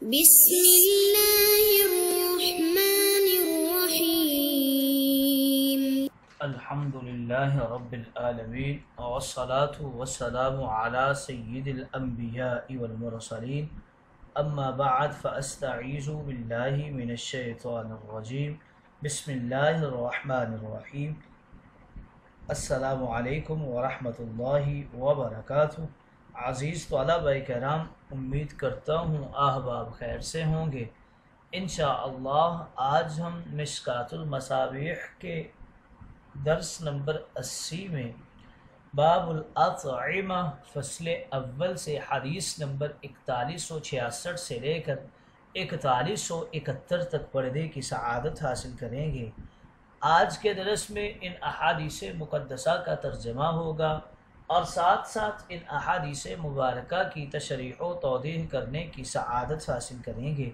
بسم اللہ الرحمن الرحیم الحمدللہ رب العالمین والصلاة والسلام علی سید الانبیاء والمرسلین اما بعد فاستعیذ باللہ من الشیطان الرجیم بسم اللہ الرحمن الرحیم السلام علیکم ورحمۃ اللہ وبرکاتہ۔ عزیز طلبہ کرام، امید کرتا ہوں احباب خیر سے ہوں گے۔ انشاءاللہ آج ہم مشکوٰۃ المصابیح کے درس نمبر 80 میں باب الاطعمہ فصل اول سے حدیث نمبر 4166 سے لے کر 4171 تک پڑھنے کی سعادت حاصل کریں گے۔ آج کے درس میں ان احادیث مقدسہ کا ترجمہ ہوگا اور ساتھ ساتھ ان احادیث مبارکہ کی تشریح و توضیح کرنے کی سعادت حاصل کریں گے۔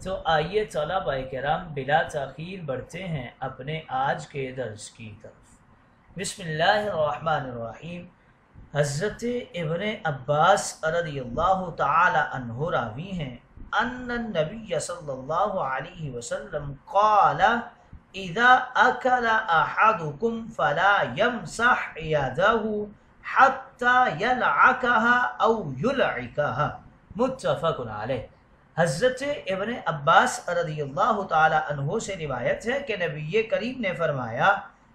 تو آئیے طلبہ کرام بلا تاخیر بڑھتے ہیں اپنے آج کے درس کی طرف۔ بسم اللہ الرحمن الرحیم۔ حضرت ابن عباس رضی اللہ تعالی عنہ راوی ہیں ان النبی صلی اللہ علیہ وسلم قال اذا اکل احدکم فلا یمسح یدہ حتی یلعکہا او یلعکہا، متفق علیہ۔ حضرت ابن عباس رضی اللہ تعالی عنہ سے روایت ہے کہ نبی کریم نے فرمایا،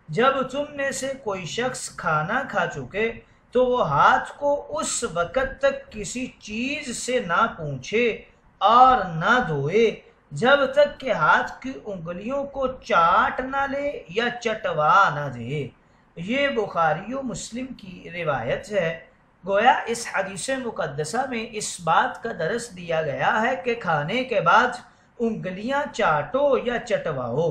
جب تم میں سے کوئی شخص کھانا کھا چکے تو وہ ہاتھ کو اس وقت تک کسی چیز سے نہ پونچھے اور نہ دھوئے جب تک کہ ہاتھ کی انگلیوں کو چاٹ نہ لے یا چٹوا نہ دے۔ یہ بخاری و مسلم کی روایت ہے۔ گویا اس حدیث مقدسہ میں اس بات کا درس دیا گیا ہے کہ کھانے کے بعد انگلیاں چاٹو یا چٹواؤ۔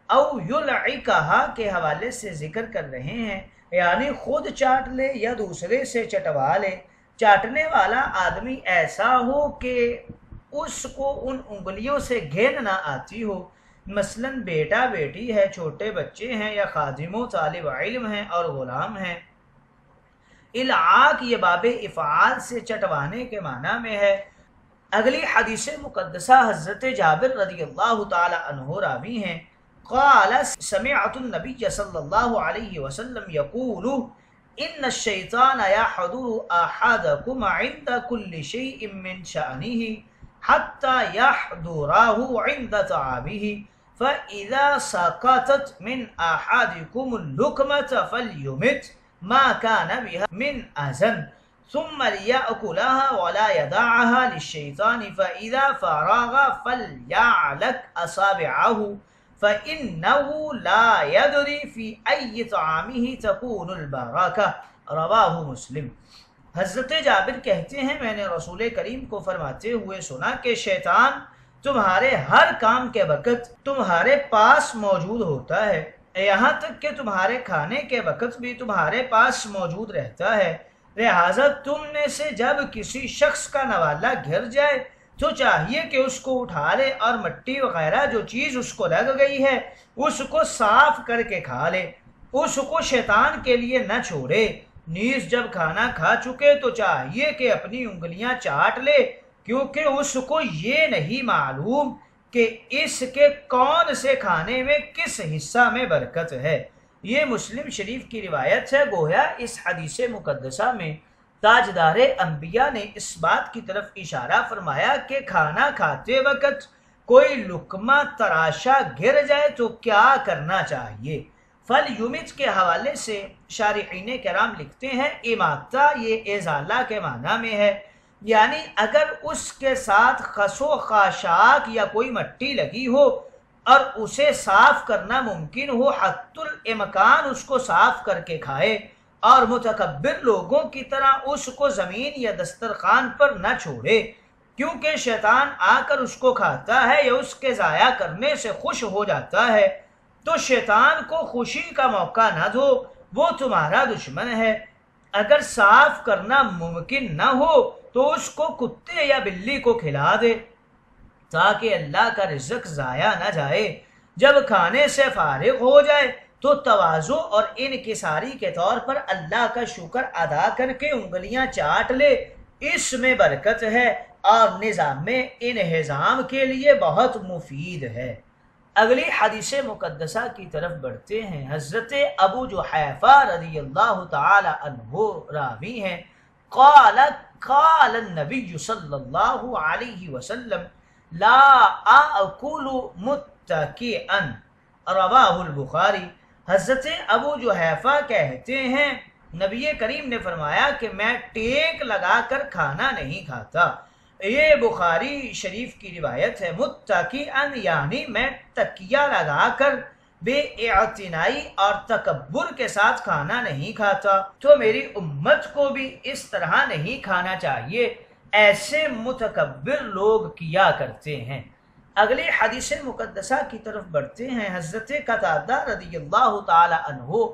او یلعکہا کے حوالے سے ذکر کر رہے ہیں، یعنی خود چاٹ لے یا دوسرے سے چٹوا لے۔ چاٹنے والا آدمی ایسا ہو کہ اس کو ان انگلیوں سے گھین نہ آتی ہو، مثلا بیٹا بیٹی ہے، چھوٹے بچے ہیں یا خادم و طالب علم ہیں اور غلام ہیں۔ العاق یہ باب افعال سے چٹوانے کے معنی میں ہے۔ اگلی حدیث مقدسہ حضرت جابر رضی اللہ تعالی عنہ راوی ہیں، قال سمعت النبی صلی اللہ علیہ وسلم یقول ان الشیطان یحضر احدکم عند کل شیء من شأنه حتی یحضرہ عند طعامہ فإذا سقطت من أحدكم اللقمة فليمت ما كان بها من أذى ثم ليأكلها ولا يدعها للشيطان فإذا فرغ فليعلق أصابعه فإنه لا يدري في أي طعامه تكون البركة، رواہ مسلم۔ حضرت جابر کہتے ہیں، میں نے رسول کریم کو فرماتے ہوئے سنا کہ شیطان تمہارے ہر کام کے وقت تمہارے پاس موجود ہوتا ہے، یہاں تک کہ تمہارے کھانے کے وقت بھی تمہارے پاس موجود رہتا ہے۔ لہٰذا تم میں سے جب کسی شخص کا نوالا گر جائے تو چاہیے کہ اس کو اٹھا لے اور مٹی وغیرہ جو چیز اس کو لگ گئی ہے اس کو صاف کر کے کھا لے، اس کو شیطان کے لیے نہ چھوڑے۔ نیز جب کھانا کھا چکے تو چاہیے کہ اپنی انگلیاں چاٹ لے، کیونکہ اس کو یہ نہیں معلوم کہ اس کے کون سے کھانے میں کس حصہ میں برکت ہے۔ یہ مسلم شریف کی روایت ہے۔ گویا اس حدیث مقدسہ میں تاجدار انبیاء نے اس بات کی طرف اشارہ فرمایا کہ کھانا کھاتے وقت کوئی لقمہ تراشا گر جائے تو کیا کرنا چاہیے۔ فلیمت کے حوالے سے شارحین کرام لکھتے ہیں، اماتہ یہ ازالہ کے معنی میں ہے، یعنی اگر اس کے ساتھ خس و خاشاک یا کوئی مٹی لگی ہو اور اسے صاف کرنا ممکن ہو، حتی الامکان اس کو صاف کر کے کھائے اور متکبر لوگوں کی طرح اس کو زمین یا دسترخوان پر نہ چھوڑے، کیونکہ شیطان آ کر اس کو کھاتا ہے یا اس کے ضائع کرنے سے خوش ہو جاتا ہے۔ تو شیطان کو خوشی کا موقع نہ دو، وہ تمہارا دشمن ہے۔ اگر صاف کرنا ممکن نہ ہو تو اس کو کتے یا بلی کو کھلا دے تاکہ اللہ کا رزق ضائع نہ جائے۔ جب کھانے سے فارغ ہو جائے تو تواضع اور انکساری کے طور پر اللہ کا شکر ادا کر کے انگلیاں چاٹ لے، اس میں برکت ہے۔ اور نظام میں انہضام کے لیے بہت مفید ہے۔ اگلی حدیث مقدسہ کی طرف بڑھتے ہیں۔ حضرت ابو جحیفہ رضی اللہ تعالی عنہ راوی ہیں، قال قال النبی صلی اللہ علیہ وسلم لا آکل متکئا، رواہ البخاری۔ حضرت ابو جحیفہ کہتے ہیں نبی کریم نے فرمایا کہ میں ٹیک لگا کر کھانا نہیں کھاتا۔ یہ بخاری شریف کی روایت ہے۔ متکئن یعنی میں تکیہ لگا کر بے اعتنائی اور تکبر کے ساتھ کھانا نہیں کھاتا، تو میری امت کو بھی اس طرح نہیں کھانا چاہیے، ایسے متکبر لوگ کیا کرتے ہیں۔ اگلی حدیث مقدسہ کی طرف بڑھتے ہیں۔ حضرت قتادہ رضی اللہ تعالی عنہ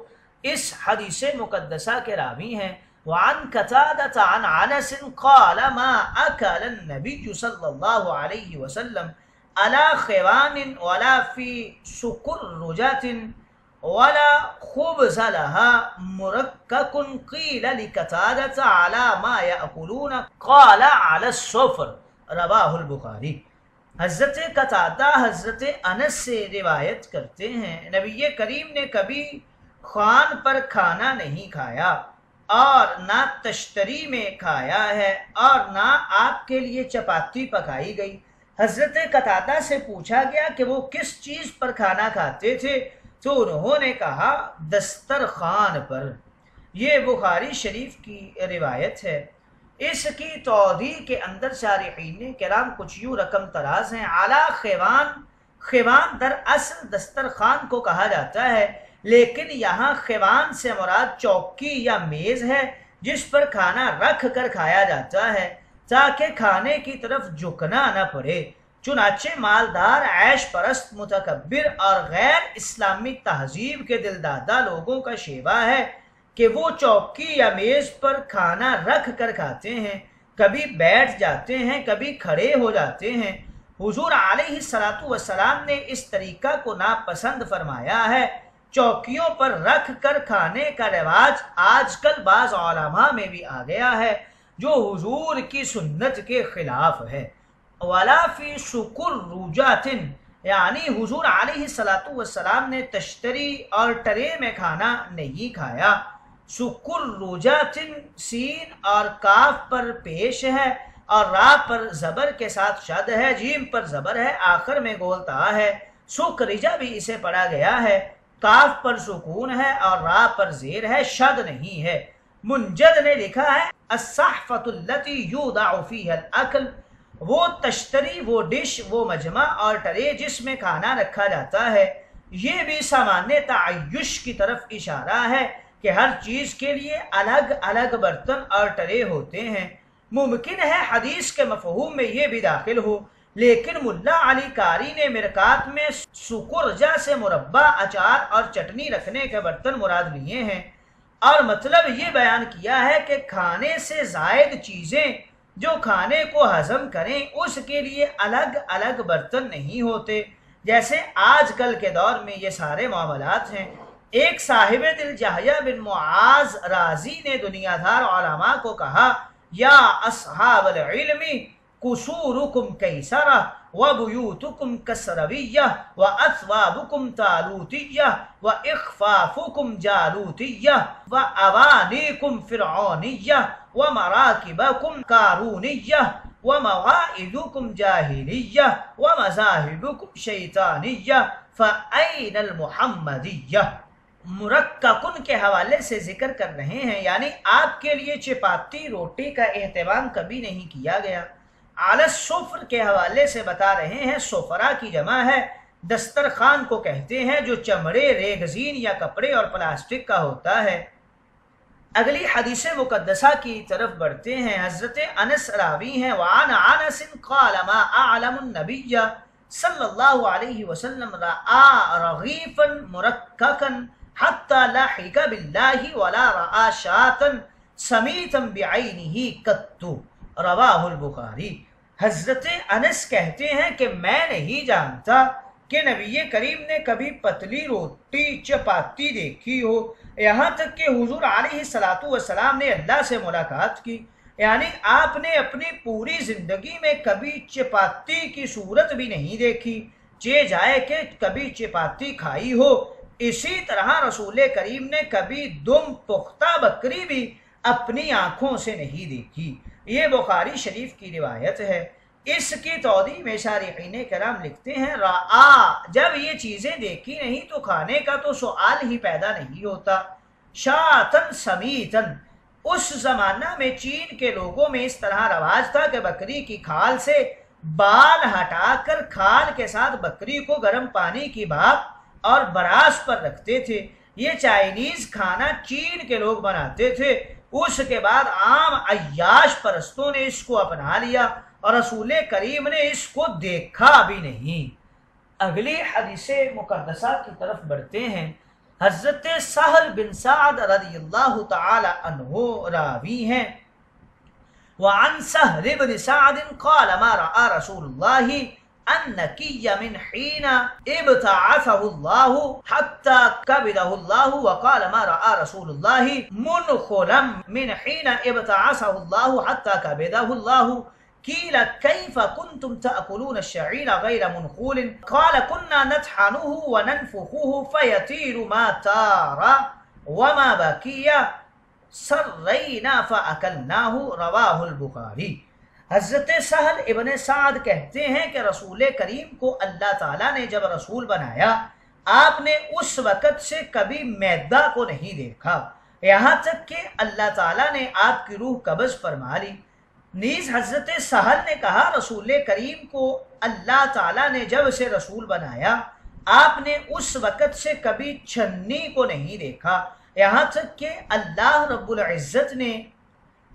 اس حدیث مقدسہ کے راوی ہیں۔ وعن قتادة عن انس قال ما اكل النبي صلى الله عليه وسلم على خوان ولا في سكرجة ولا خبز لها مركك، قيل لقتادة على ما يأكلون قال على السفر، رواه البخاری۔ حضرت قتادہ حضرت انس سے روایت کرتے ہیں نبی کریم نے کبھی خوان پر کھانا نہیں کھایا اور نہ تشتری میں کھایا ہے اور نہ آپ کے لیے چپاتی پکائی گئی۔ حضرت قتادہ سے پوچھا گیا کہ وہ کس چیز پر کھانا کھاتے تھے، تو انہوں نے کہا دسترخوان پر۔ یہ بخاری شریف کی روایت ہے۔ اس کی توضیح کے اندر شارحین کرام کچھ یوں رقم تراز ہیں۔ اعلیٰ خوان، خوان در اصل دسترخوان کو کہا جاتا ہے، لیکن یہاں خوان سے مراد چوکی یا میز ہے جس پر کھانا رکھ کر کھایا جاتا ہے تاکہ کھانے کی طرف جھکنا نہ پڑے۔ چنانچہ مالدار، عیش پرست، متکبر اور غیر اسلامی تہذیب کے دلدادہ لوگوں کا شیوہ ہے کہ وہ چوکی یا میز پر کھانا رکھ کر کھاتے ہیں، کبھی بیٹھ جاتے ہیں، کبھی کھڑے ہو جاتے ہیں۔ حضور علیہ الصلوۃ والسلام نے اس طریقہ کو ناپسند فرمایا ہے۔ چوکیوں پر رکھ کر کھانے کا رواج آج کل بعض علماء میں بھی آ گیا ہے، جو حضور کی سنت کے خلاف ہے۔ ولا فی سکرجۃ یعنی حضور علیہ الصلوۃ والسلام نے تشتری اور ٹرے میں کھانا نہیں کھایا۔ سکرجۃ سین اور کاف پر پیش ہے اور را پر زبر کے ساتھ شد ہے، جیم پر زبر ہے، آخر میں گول تا ہے۔ سکرجہ بھی اسے پڑھا گیا ہے، کاف پر سکون ہے اور را پر زیر ہے، شد نہیں ہے۔ منجد نے لکھا ہے الصحفۃ التی یوضع فیہا الاکل، وہ تشتری، وہ ڈش، وہ مجمع اور ٹرے جس میں کھانا رکھا جاتا ہے۔ یہ بھی سامانیہ تعیش کی طرف اشارہ ہے کہ ہر چیز کے لیے الگ الگ برتن اور ٹرے ہوتے ہیں۔ ممکن ہے حدیث کے مفہوم میں یہ بھی داخل ہو، لیکن ملا علی قاری نے مرکات میں سکرجہ سے مربع، اچار اور چٹنی رکھنے کے برتن مراد لیے ہیں، اور مطلب یہ بیان کیا ہے کہ کھانے سے زائد چیزیں جو کھانے کو ہضم کریں اس کے لیے الگ الگ برتن نہیں ہوتے، جیسے آج کل کے دور میں یہ سارے معاملات ہیں۔ ایک صاحب دل یحییٰ بن معاذ رازی نے دنیا دار علماء کو کہا یا اصحاب العلم قصورکم کیسرہ وبیوتکم کسرویہ واثوابکم تالوتیہ واخفافکم جالوتیہ واوانیکم فرعونیہ ومراکبکم قارونیہ ومواعظکم جاہلیہ ومذاہبکم شیطانیہ فأین المحمدیہ۔ مرککن کے حوالے سے ذکر کر رہے ہیں، یعنی آپ کے لیے چپاتی روٹی کا اہتمام کبھی نہیں کیا گیا۔ علی السفر کے حوالے سے بتا رہے ہیں، سفرہ کی جمع ہے، دسترخوان کو کہتے ہیں جو چمڑے، ریگزین یا کپڑے اور پلاسٹک کا ہوتا ہے۔ اگلی حدیث مقدسہ کی طرف بڑھتے ہیں۔ حضرت انس راوی ہیں، وعن انس قال ما اعلم النبی صلی اللہ علیہ وسلم رأى رغیفا مرککا حتی لاحق باللہ ولا رأى شاة سمیتا بعینہ قط، رواہ البخاری۔ حضرت انس کہتے ہیں کہ میں نہیں جانتا کہ نبی کریم نے کبھی پتلی روٹی چپاتی دیکھی ہو، یہاں تک کہ حضور علیہ الصلوۃ والسلام نے اللہ سے ملاقات کی یعنی آپ نے اپنی پوری زندگی میں کبھی چپاتی کی صورت بھی نہیں دیکھی، چہ جائے کہ کبھی چپاتی کھائی ہو۔ اسی طرح رسول کریم نے کبھی دم پختہ بکری بھی اپنی آنکھوں سے نہیں دیکھی۔ یہ بخاری شریف کی روایت ہے۔ اس کی توضیح میں شارحین کرام لکھتے ہیں جب یہ چیزیں دیکھی نہیں تو کھانے کا تو سوال ہی پیدا نہیں ہوتا۔ شاتن سمیتن، اس زمانہ میں چین کے لوگوں میں اس طرح رواج تھا کہ بکری کی کھال سے بال ہٹا کر کھال کے ساتھ بکری کو گرم پانی کی بھاپ اور براس پر رکھتے تھے۔ یہ چائنیز کھانا چین کے لوگ بناتے تھے۔ اس کے بعد عام عیاش پرستوں نے اس کو اپنا لیا اور رسول کریم نے اس کو دیکھا بھی نہیں۔ اگلی حدیث مقدسہ کی طرف بڑھتے ہیں۔ حضرت سہل بن سعد رضی اللہ تعالی عنہ راوی ہیں۔ وعن سهل بن سعد قال ما رأى رسول الله النكي من حين ابتعثه الله حتى كبده الله، وقال ما رأى رسول الله منخلا من حين ابتعثه الله حتى كبده الله. قيل كيف كنتم تأكلون الشعير غير منخول؟ قال كنا نطحنه وننفخه فيطير ما تار وما بقي سرینا فاکلناہ رواہ البخاری۔ حضرت سہل ابن سعد کہتے ہیں کہ رسول کریم کو اللہ تعالیٰ نے جب رسول بنایا، آپ نے اس وقت سے کبھی میدہ کو نہیں دیکھا، یہاں تک کہ اللہ تعالیٰ نے آپ کی روح قبض فرما لی۔ نیز حضرت سہل نے کہا رسول کریم کو اللہ تعالیٰ نے جب سے رسول بنایا، آپ نے اس وقت سے کبھی چھنی کو نہیں دیکھا، یہاں تک کہ اللہ رب العزت نے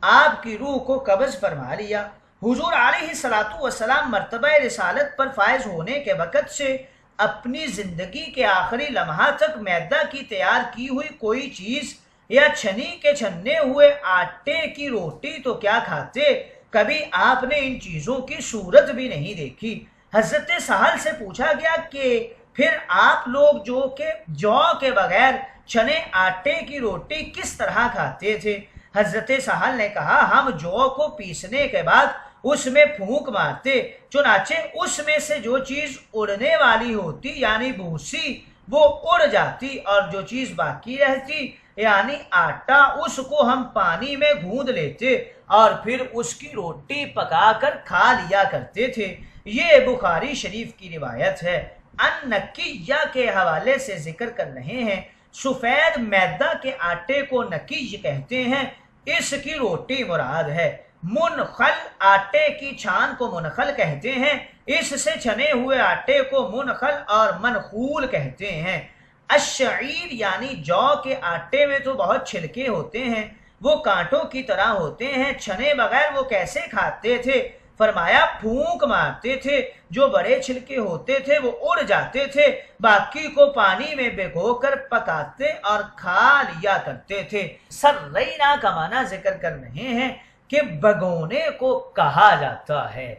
آپ کی روح کو قبض فرما لیا۔ حضور علیہ الصلاۃ والسلام مرتبہ رسالت پر فائز ہونے کے وقت سے اپنی زندگی کے آخری لمحہ تک میدہ کی تیار کی ہوئی کوئی چیز یا چھنی کے چھنے ہوئے آٹے کی روٹی تو کیا کھاتے، کبھی آپ نے ان چیزوں کی صورت بھی نہیں دیکھی۔ حضرت سہل سے پوچھا گیا کہ پھر آپ لوگ جو کہ جو کے بغیر چھنے آٹے کی روٹی کس طرح کھاتے تھے؟ حضرت سہل نے کہا ہم جو کو پیسنے کے بعد اس میں پھونک مارتے، چنانچہ اس میں سے جو چیز اڑنے والی ہوتی یعنی بھوسی وہ اڑ جاتی، اور جو چیز باقی رہتی یعنی آٹا اس کو ہم پانی میں گوندھ لیتے اور پھر اس کی روٹی پکا کر کھا لیا کرتے تھے۔ یہ بخاری شریف کی روایت ہے۔ النکیہ کے حوالے سے ذکر کر رہے ہیں۔ سفید میدہ کے آٹے کو نکیج کہتے ہیں، اس کی روٹی مراد ہے۔ منخل آٹے کی چھان کو منخل کہتے ہیں، اس سے چھنے ہوئے آٹے کو منخل اور منخول کہتے ہیں۔ الشعیر یعنی جو کے آٹے میں تو بہت چھلکے ہوتے ہیں، وہ کانٹوں کی طرح ہوتے ہیں، چھنے بغیر وہ کیسے کھاتے تھے؟ فرمایا پھونک مارتے تھے، جو بڑے چھلکے ہوتے تھے وہ اڑ جاتے تھے، باقی کو پانی میں بھگو کر پکاتے اور کھا لیا کرتے تھے۔ سرینا کا معنی ذکر کر رہے ہیں کہ بگونے کو کہا جاتا ہے۔